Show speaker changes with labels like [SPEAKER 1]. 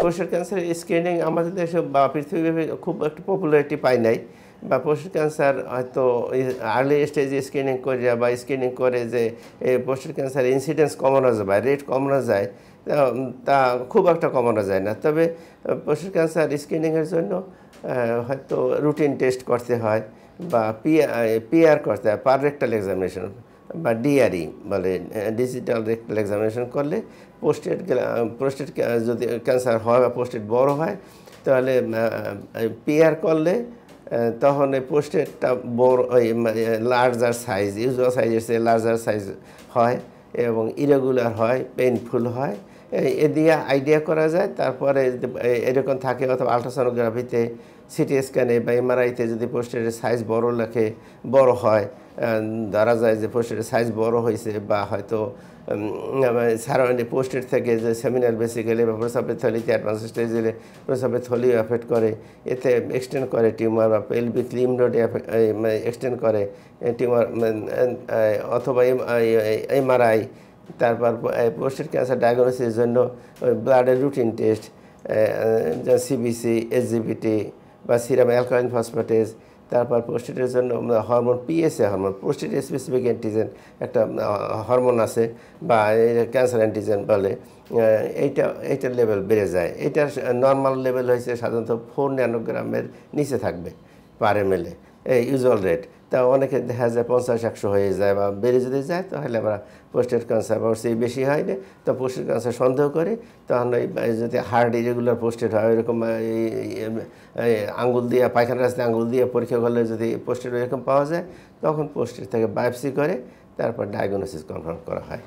[SPEAKER 1] Prostate ক্যান্সারের screening আমাদের দেশে বা পৃথিবীব্যাপী খুব একটা পপুলারিটি পায় নাই, বা প্রোস্টেট ক্যান্সার হয়তো আর্লি স্টেজে স্ক্রিনিং করে বা স্ক্রিনিং করে যে এই প্রোস্টেট ক্যান্সার ইনসিডেন্স কমানো যায় বা রেট কমানো যায়, তা খুব একটা কমানো যায় না। তবে প্রোস্টেট ক্যান্সার স্ক্রিনিংয়ের জন্য হয়তো রুটিন টেস্ট করতে হয় বা পিআর করতে হয়, পার রেক্টাল এক্সামিনেশন বা ডিআরই বলে, ডিজিটাল রেক্টাল এক্সামিনেশন করলে প্রোস্টেট যদি ক্যান্সার হয় বা প্রোস্টেট বড় হয় তাহলে পিআর করলে তখন এই প্রোস্টেটটা বড় লার্জার সাইজ, ইউজুয়াল সাইজের চেয়ে লার্জার সাইজ হয় এবং ইরেগুলার হয়, পেইনফুল হয়। এ দিয়ে আইডিয়া করা যায়। তারপরে এরকম থাকে অথবা আলট্রাসোনোগ্রাফিতে, সিটি স্ক্যানে বা এমআরআইতে যদি প্রোস্টেটের সাইজ বড় হয়, ধরা যায় যে প্রোস্টেটের সাইজ বড় হয়েছে বা হয়তো সারাউন্ডিং প্রোস্টেট থেকে যে সেমিনাল বেসিক্যালি বা প্রস্রাবের থলিতে অ্যাডভান্স স্টেজে প্রস্রাবের থলি এফেক্ট করে, এতে এক্সটেন্ড করে টিউমার বা পেলভিক লিম্ফ নোড এক্সটেন্ড করে টিউমার, অথবা এমআরআই। তারপর প্রোস্টেট ক্যান্সার ডায়াগনোসিসের জন্য ব্লাডের রুটিন টেস্ট, সিবিসি, এসজিবিটি বা সিরাম অ্যালকালাইন ফসফেটেজ। তারপর প্রোস্টেটের জন্য হরমোন পিএসএ হরমোন, প্রোস্টেট স্পেসিফিক অ্যান্টিজেন একটা হরমোন আছে বা ক্যান্সার অ্যান্টিজেন বলে, এইটার লেভেল বেড়ে যায়। এটার নর্মাল লেভেল হয়েছে সাধারণত 4 ন্যানোগ্রামের নিচে থাকবে পার এমএলএ ইউজুয়াল রেট। তা অনেকে দেখা যায় 50-100 হয়ে যায় বা বেড়ে যদি যায় তাহলে আমরা প্রোস্টেট ক্যান্সার বা সেই বেশি হয় না তো প্রোস্টেট ক্যান্সার সন্দেহ করি। তখন যদি হার্ড ইরেগুলার প্রোস্টেট হয়, এরকম আঙ্গুল দিয়ে পায়খানা রাস্তায় আঙ্গুল দিয়ে পরীক্ষা করলে যদি প্রোস্টেট এরকম পাওয়া যায় তখন প্রোস্টেট থেকে বায়োপসি করে তারপর ডায়াগনোসিস কনফার্ম করা হয়।